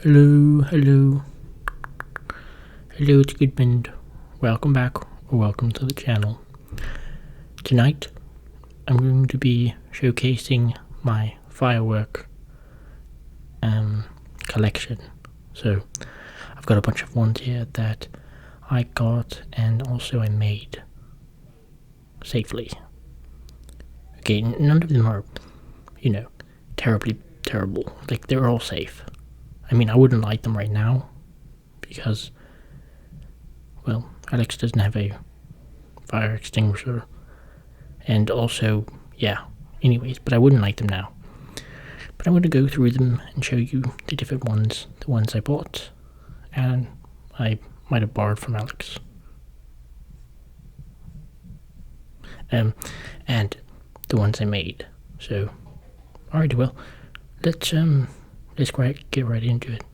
Hello, hello. Hello, it's Gudmund. Welcome back, or welcome to the channel. Tonight, I'm going to be showcasing my Firework collection. So, I've got a bunch of ones here that I got and also I made safely. Okay, none of them are, terribly terrible. Like, they're all safe. I mean, I wouldn't light them right now because, well, Alex doesn't have a fire extinguisher, and also, yeah, anyways, but I wouldn't light them now. But I'm going to go through them and show you the different ones, the ones I bought, and I might have borrowed from Alex. And the ones I made. So, alright, well, let's get right into it.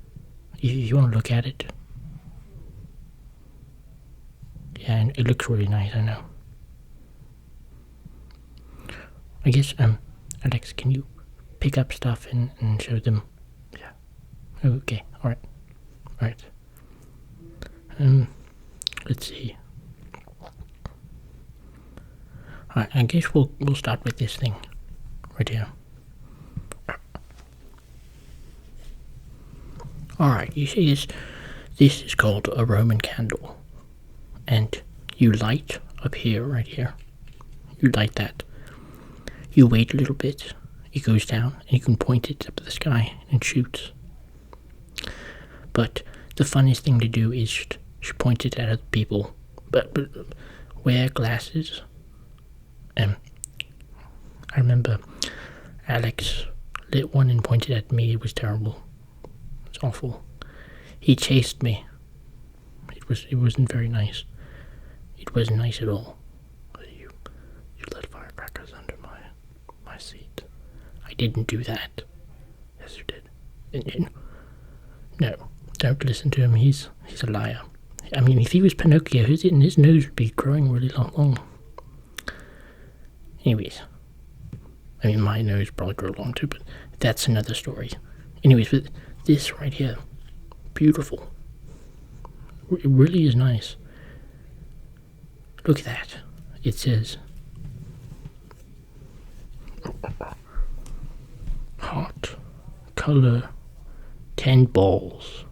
If you want to look at it. Yeah, and it looks really nice, I know. I guess, Alex, can you pick up stuff and show them? Yeah. Okay, alright. Alright. Let's see. Alright, I guess we'll start with this thing. Right here. Alright, you see this is called a Roman candle. And you light up here, right here. You light that. You wait a little bit, it goes down, and you can point it up to the sky and shoot. But the funniest thing to do is to point it at other people. But wear glasses. I remember Alex lit one and pointed at me. It was terrible. It's awful. He chased me. It wasn't very nice. It wasn't nice at all. You lit firecrackers under my seat. I didn't do that. Yes, you did. No, don't listen to him. He's a liar. I mean, if he was Pinocchio, his nose would be growing really long. Anyways, I mean, my nose probably grew long too, but that's another story. Anyways, but this right here, beautiful. It really is nice. Look at that. It says hot color 10 balls.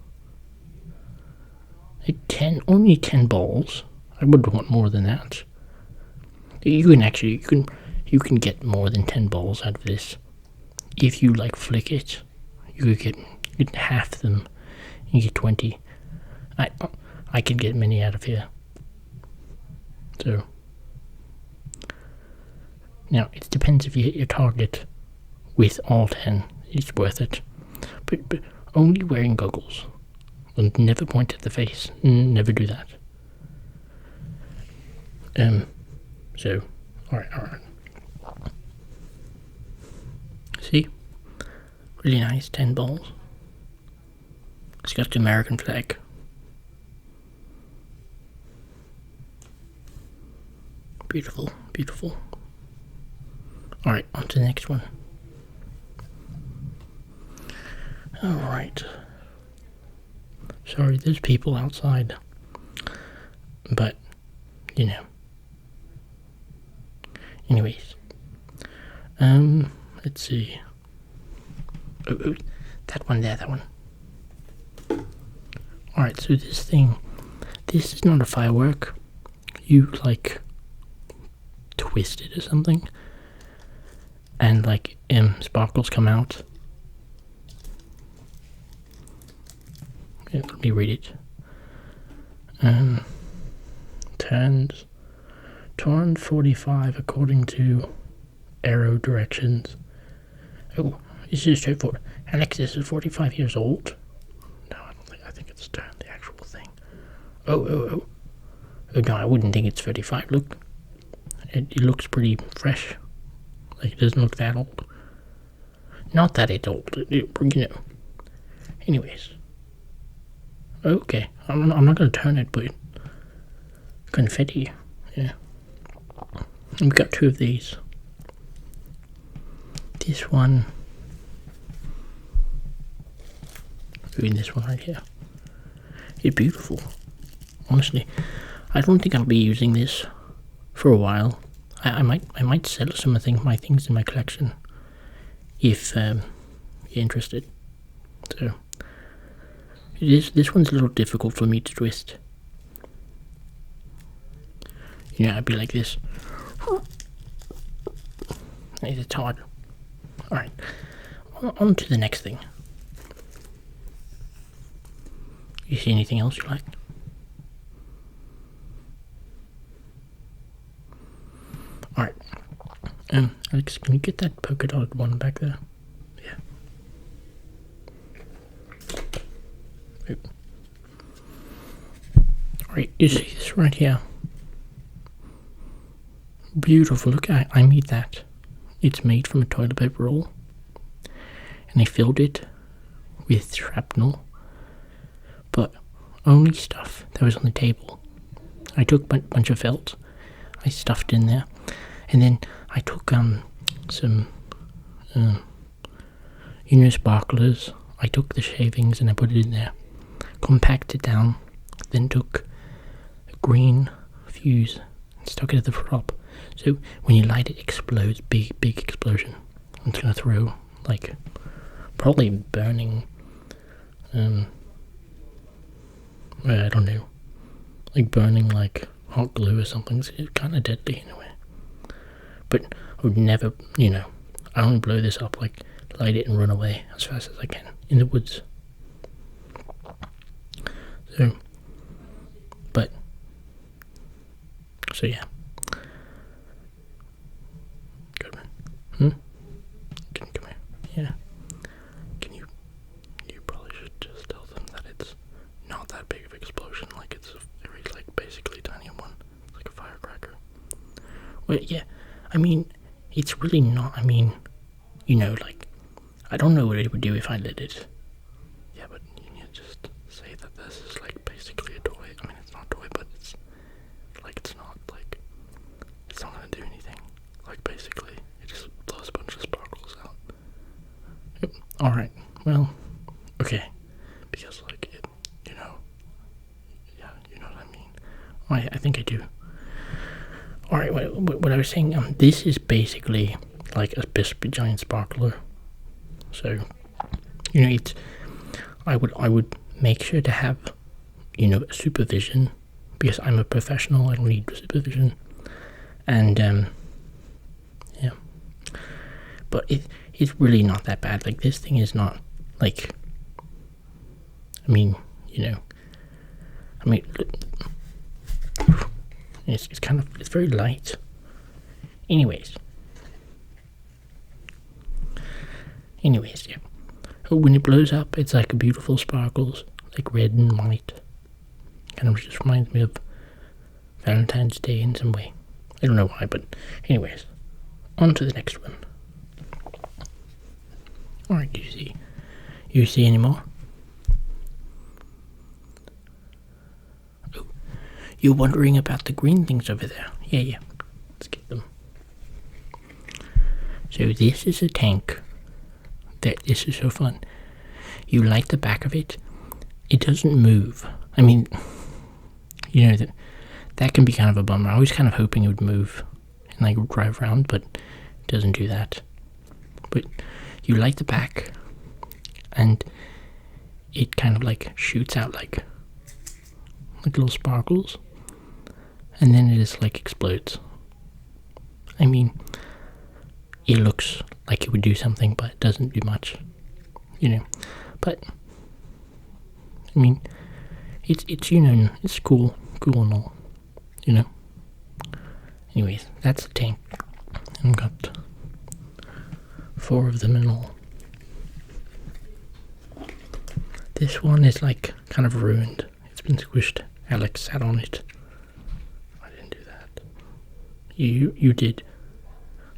Only 10 balls. I would want more than that. You can get more than 10 balls out of this. If you flick it, you could get half them. You get 20. I could get many out of here. So now it depends if you hit your target with all 10. It's worth it. But only wearing goggles. And never point at the face. Never do that. So, alright. See? Really nice, 10 balls. It's got the American flag. Beautiful, beautiful. Alright, on to the next one. Alright. Sorry, there's people outside. But, Anyways. Let's see. Oh, that one there, that one. Alright, so this is not a firework. You, twist it or something. And, sparkles come out. Yeah, let me read it. Turn 45 according to arrow directions. Oh, this is straightforward. Alex, this is 45 years old. No, I think it's the actual thing. Oh, no, I wouldn't think it's 35. Look, it looks pretty fresh. It doesn't look that old. Not that it's old, Anyways. Okay, I'm not going to turn it, but confetti, yeah. And we got 2 of these. This one in this one right here. It's beautiful. Honestly, I don't think I'll be using this for a while. I might sell some of my things in my collection if you're interested. So this one's a little difficult for me to twist. You know, I'd be like this. It's hard. Alright, on to the next thing. You see anything else you like? Alright. Alex, can you get that polka dotted one back there? Yeah. Alright, you see this right here? Beautiful. Look, I made that. It's made from a toilet paper roll. And I filled it with shrapnel. But only stuff that was on the table. I took a bunch of felt. I stuffed in there. And then I took some sparklers. I took the shavings and I put it in there. Compacted down. Then took a green fuse and stuck it at the top. So when you light it, explodes. Big explosion. It's gonna throw like probably burning. I don't know, like burning like hot glue or something. It's kind of deadly anyway. But I would never, I only blow this up, like light it and run away as fast as I can in the woods. So yeah. Gudmund. Come here. Yeah. You probably should just tell them that it's not that big of an explosion, like it's a very, like, basically tiny one. It's like a firecracker. Well, yeah, I mean, it's really not, like, I don't know what it would do if I lit it. Yeah, but you need to just say that this is, like, basically a toy. I mean, it's not a toy, but it's, like, it's not gonna do anything. Like, basically, it just blows a bunch of sparkles out. Yep. Alright, well, okay. Because, like, yeah, you know what I mean. I think I do. Alright, what I was saying, this is basically like a giant sparkler. So, it's, I would make sure to have, supervision, because I'm a professional, I don't need supervision. And, yeah. But it's really not that bad. Like, this thing is not, like, it's very light. Anyways, yeah. When it blows up, it's like beautiful sparkles, like red and white. Kind of just reminds me of Valentine's Day in some way. I don't know why, but anyways, on to the next one. Alright, you see any more? Oh, you're wondering about the green things over there. Yeah, let's get them. So this is a tank. This is so fun. You light the back of it. It doesn't move. I mean, that can be kind of a bummer. I was kind of hoping it would move and like drive around, but it doesn't do that. But you light the back and it kind of like shoots out like little sparkles, and then it just like explodes. I mean, it looks like it would do something, but it doesn't do much, but I mean, it's it's cool and all, anyways. That's the tank. I've got 4 of them in all. This one is like kind of ruined. It's been squished. Alex sat on it. I didn't do that. You did.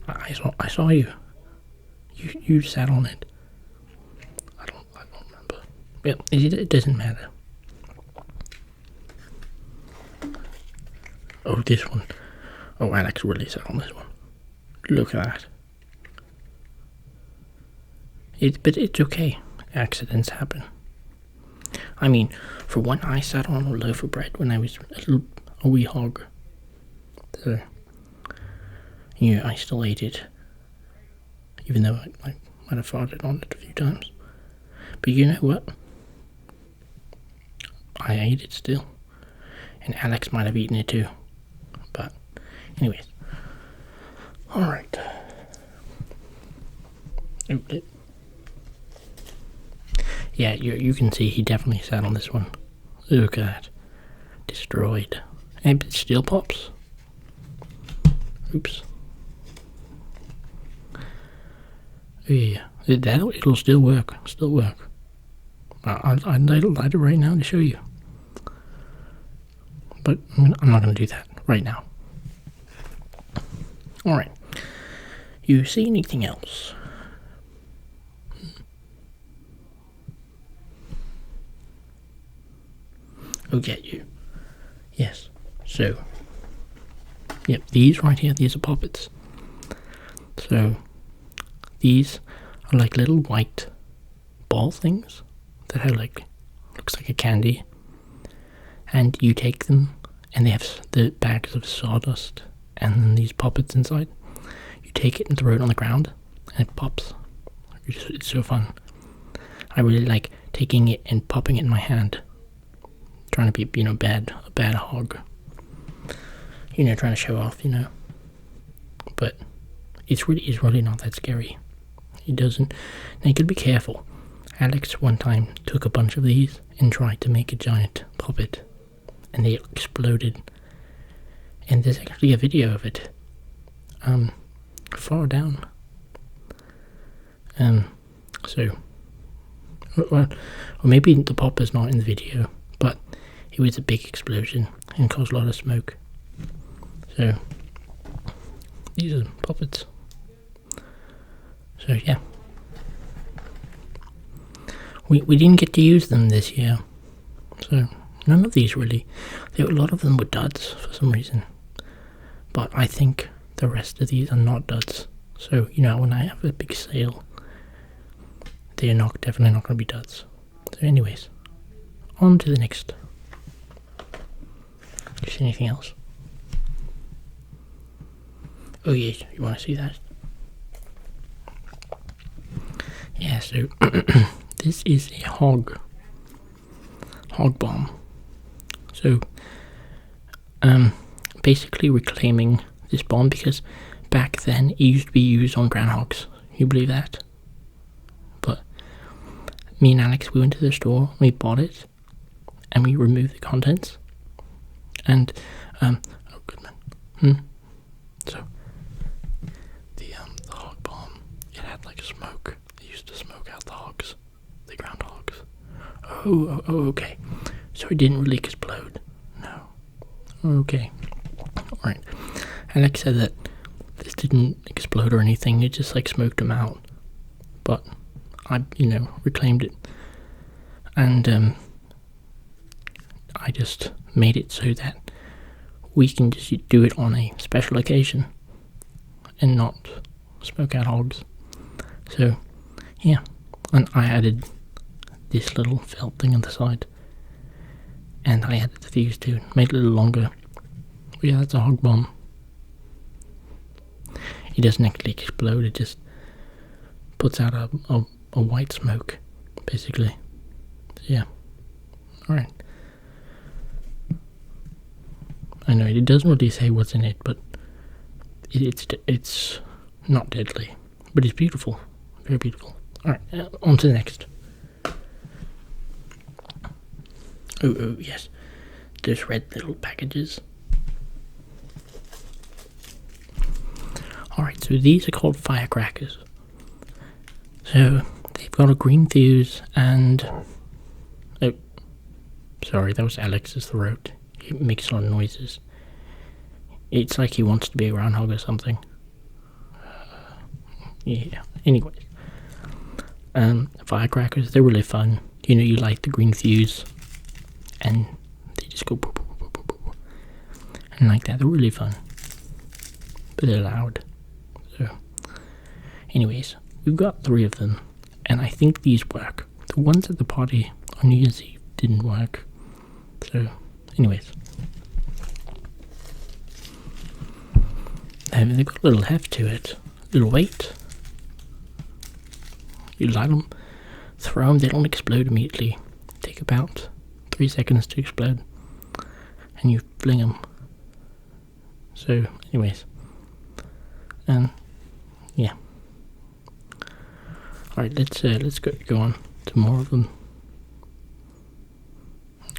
I saw you. You sat on it. I don't remember. Yeah, it doesn't matter. Oh, this one. Oh, Alex really sat on this one. Look at that. But it's okay. Accidents happen. I mean, for one, I sat on a loaf of bread when I was a wee hog. So, yeah, I still ate it. Even though I might have farted on it a few times. But you know what? I ate it still. And Alex might have eaten it too. But, anyways. Alright. Yeah, you can see he definitely sat on this one. Look at that. Destroyed. And it still pops. Oops. Yeah, it'll still work. Still work. I'd light it right now to show you. But I'm not going to do that right now. Alright. You see anything else? I'll get you. Yes. So, yep, these right here, these are poppets. So, these are like little white ball things that have looks like a candy. And you take them, and they have the bags of sawdust, and then these poppets inside. You take it and throw it on the ground, and it pops. It's so fun. I really like taking it and popping it in my hand. Trying to be, a bad hog. Trying to show off, But it's really not that scary. It doesn't. Now you gotta be careful. Alex one time took a bunch of these and tried to make a giant puppet, and they exploded. And there's actually a video of it. Far down. So, or maybe the pop is not in the video, but it was a big explosion and caused a lot of smoke. So, these are puppets. So yeah. We didn't get to use them this year. So, none of these really. A lot of them were duds for some reason. But I think the rest of these are not duds. So, when I have a big sale, they are definitely not going to be duds. So anyways, on to the next. Do you see anything else? Oh yes, you want to see that? Yeah, so this is a hog bomb. So, basically reclaiming this bomb because back then it used to be used on groundhogs. You believe that? But me and Alex, we went to the store, we bought it, and we removed the contents. And oh Gudmund. So the hog bomb, it had like smoke. They used to smoke out the hogs, the groundhogs. Oh, okay. So it didn't really explode. No. Okay. Alright. Alex said that this didn't explode or anything, it just smoked them out. But I, reclaimed it. And I just made it so that we can just do it on a special occasion and not smoke out hogs. So, yeah. And I added this little felt thing on the side. And I added the fuse too, made it a little longer. But yeah, that's a hog bomb. It doesn't actually explode, it just puts out a white smoke, basically. So, yeah. Alright. I know it doesn't really say what's in it, but it's not deadly, but it's beautiful, very beautiful. Alright, on to the next. Oh yes, those red little packages. Alright, so these are called Firecrackers. So they've got a green fuse and sorry, that was Alex's throat. He makes a lot of noises. It's like he wants to be a groundhog or something. Yeah, anyways. Firecrackers, they're really fun. You light the green fuse and they just go boop, boop, boop, boop, boop, boop. And like that, they're really fun. But they're loud. So, anyways, we've got 3 of them. And I think these work. The ones at the party on New Year's Eve, didn't work. So, anyways. They've got a little heft to it, little weight. You light them, throw them, they don't explode immediately. Take about 3 seconds to explode, and you fling them. So, anyways, yeah. All right, let's go on to more of them.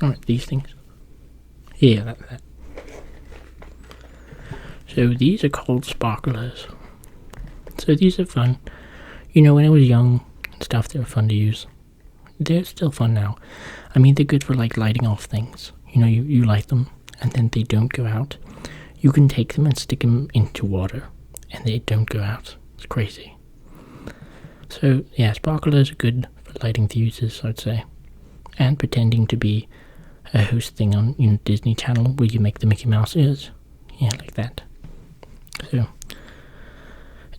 All right, these things. Yeah, that. So these are called sparklers. So these are fun. You know, when I was young and stuff, they were fun to use. They're still fun now. I mean, they're good for like lighting off things. You know, you light them and then they don't go out. You can take them and stick them into water and they don't go out. It's crazy. So yeah, sparklers are good for lighting fuses, I'd say. And pretending to be a host thing on, you know, Disney Channel where you make the Mickey Mouse ears. Yeah, like that. So,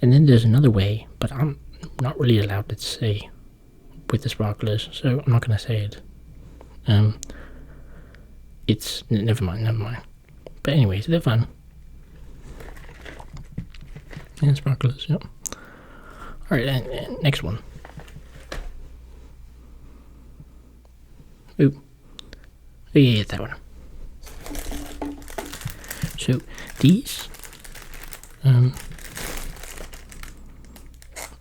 and then there's another way, but I'm not really allowed to say with the sparklers, so I'm not going to say it. It's never mind. But anyways, they're fun. And sparklers, yep. All right, and next one. Ooh, oh yeah, that one. So these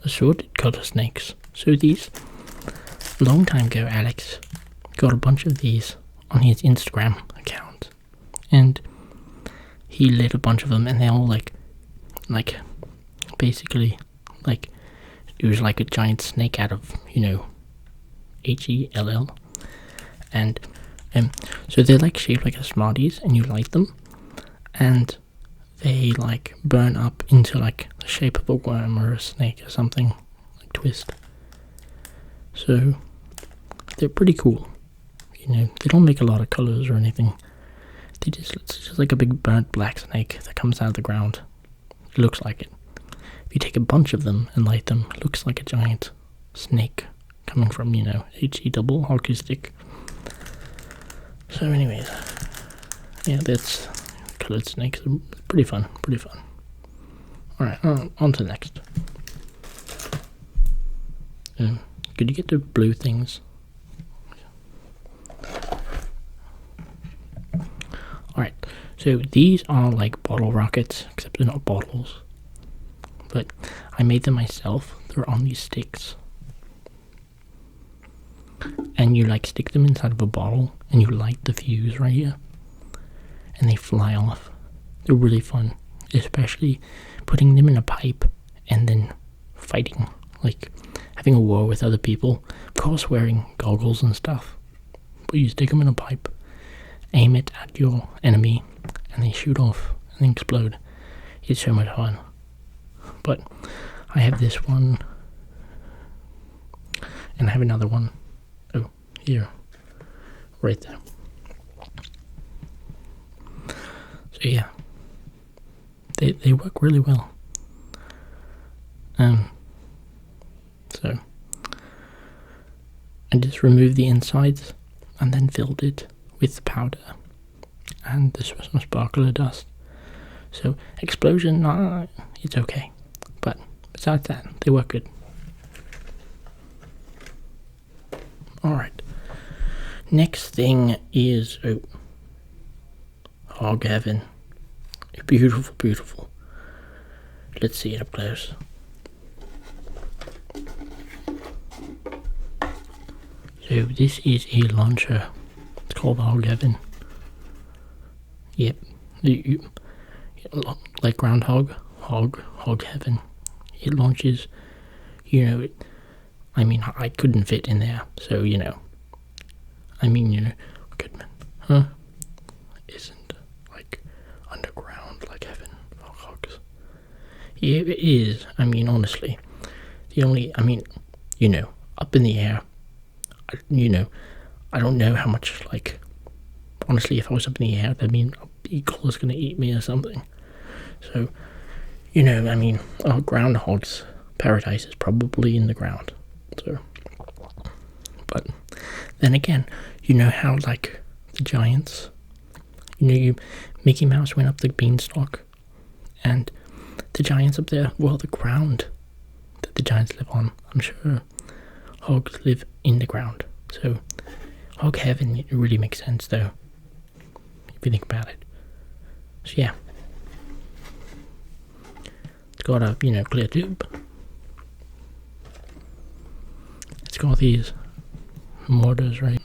assorted color snakes. So these, a long time ago, Alex got a bunch of these on his Instagram account, and he lit a bunch of them, and they all like basically like it was like a giant snake out of, you know, HELL, and so they're like shaped like a Smarties, and you light them, and they like burn up into like the shape of a worm or a snake or something, like twist. So they're pretty cool. You know, they don't make a lot of colors or anything. It's just like a big burnt black snake that comes out of the ground. It looks like it. If you take a bunch of them and light them, it looks like a giant snake coming from, you know, HE double hockey stick. So anyways, yeah, that's colored snakes. Pretty fun. Alright, on to the next. Could you get the blue things? Alright, so these are like bottle rockets, except they're not bottles. But I made them myself. They're on these sticks. And you like stick them inside of a bottle and you light the fuse right here. And they fly off. They're really fun. Especially putting them in a pipe and then fighting. Like having a war with other people. Of course wearing goggles and stuff. But you stick them in a pipe, aim it at your enemy, and they shoot off and then explode. It's so much fun. But I have this one. And I have another one. Oh, here. Right there. So yeah. They work really well. So I just removed the insides and then filled it with powder. And this was some sparkler dust. So explosion, it's okay. But besides that, they work good. Alright. Next thing is Hog Heaven. Beautiful, beautiful. Let's see it up close. So this is a launcher. It's called Hog Heaven. Yep. Like Groundhog, Hog Heaven. It launches, you know, I mean, I couldn't fit in there, so, you know. I mean, you know, Gudmund, huh? Isn't like underground like heaven for hogs. Yeah, it is. I mean, honestly, I mean, you know, up in the air, you know, I don't know how much, like, honestly, if I was up in the air, that mean an eagle was going to eat me or something. So, you know, I mean, a groundhog's paradise is probably in the ground. So, but Then again, you know how like the giants, Mickey Mouse went up the beanstalk, and the giants up there, well, the ground that the giants live on, I'm sure hogs live in the ground. So hog heaven, it really makes sense though, if you think about it. So yeah, it's got a clear tube. It's got these mortars, right?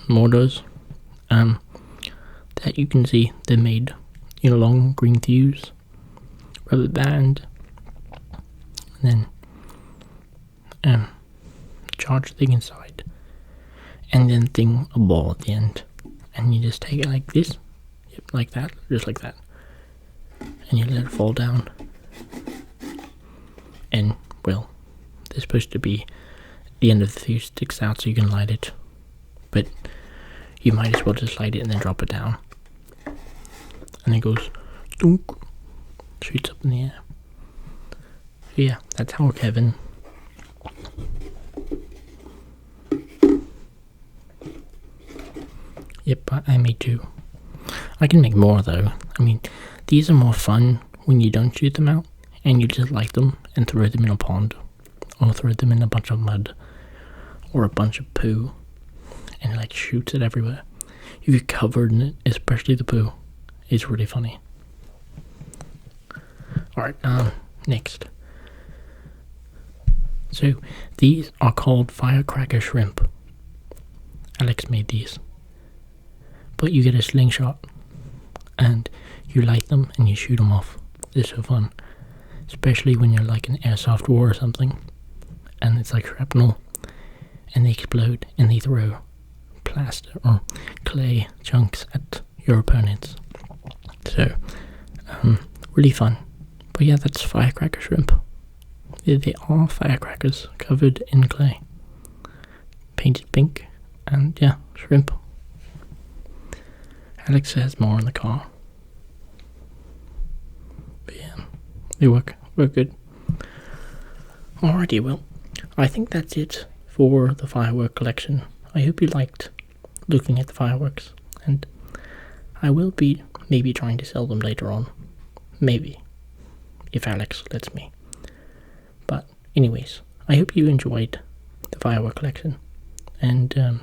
Mortars. That you can see they're made in long green fuse, rubber band, and then charge thing inside, and then a ball at the end, and you just take it like this, like that, just like that, and you let it fall down. And well, they're supposed to be the end of the fuse sticks out so you can light it, but you might as well just light it and then drop it down, and it goes dunk, shoots up in the air. So yeah, that's how Kevin. Yep, I made two. I can make more though. I mean, these are more fun when you don't shoot them out and you just light them and throw them in a pond, or throw them in a bunch of mud or a bunch of poo, and it like shoots it everywhere. If you're covered in it, especially the poo, it's really funny. Alright, next. So these are called firecracker shrimp. Alex made these. But you get a slingshot and you light them and you shoot them off. They're so fun. Especially when you're like in airsoft war or something, and it's like shrapnel, and they explode and they throw plaster or clay chunks at your opponents. So, really fun. But yeah, that's firecracker shrimp. They are firecrackers covered in clay, painted pink, and yeah, shrimp. Alex has more in the car. But yeah, they work good. Alrighty, well, I think that's it for the firework collection. I hope you liked looking at the fireworks, and I will be maybe trying to sell them later on. Maybe, if Alex lets me. But anyways, I hope you enjoyed the firework collection, and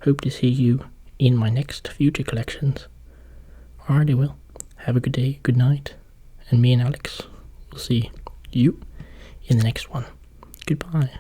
hope to see you in my next future collections. Alrighty, well, have a good day, good night, and me and Alex will see you in the next one. Goodbye.